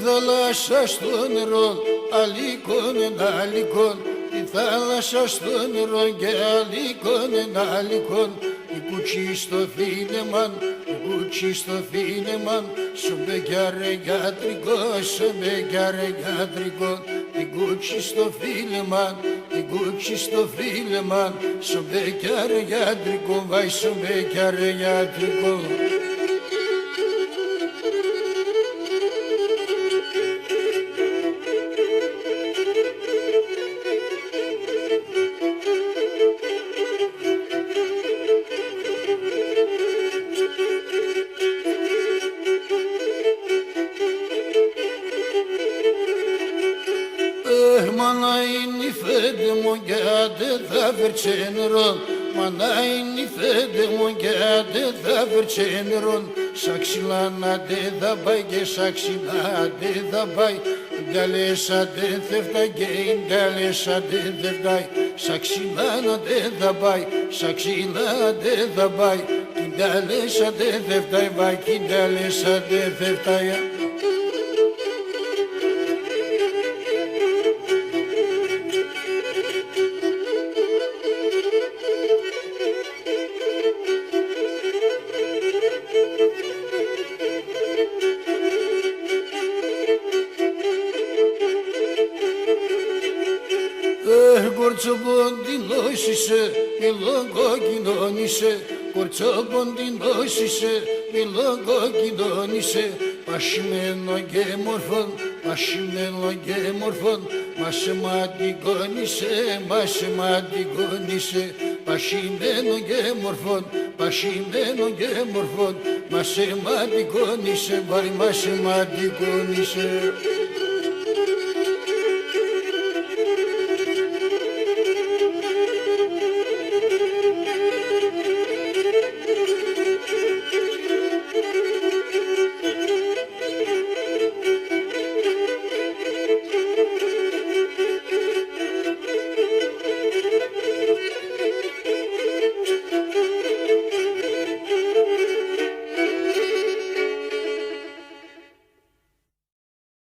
θάλασσα στο νερό, αλικόν, τη θάλασσα στο νερό και αλικόν, η κουτσί στο φίνεμαν, η κουτσί στο φίνεμαν, σου μπεκιάρε γιατρικό, σου μπεκιάρε γιατρικό, η κουτσί στο φίνεμαν, η κουτσί στο φίνεμαν, σου μπεκιάρε γιατρικό, βай σου μπεκιάρε γιατρικό. Manayni fedemo gade da verçenron, manayni fedemo gade da verçenron, şakşilana de da bay ge şakşila de da bay, galesha de tefta gein galesha de tefta, şakşilana de da bay, şakşila de da bay, galesha de tefta bay, galesha de tefta ya. Κορτσοποντινόσισε, μιλογκοκοινώνισε, κορτσοποντινόσισε, μιλογκοκοινώνισε, πασχημένο και μορφόν, πασχημένο και μορφόν, μασεματικόνισε, μασεματικόνισε, πασχημένο και μορφόν, πασχημένο και μορφόν, μασεματικόνισε, βαρύ μασεματικόνισε.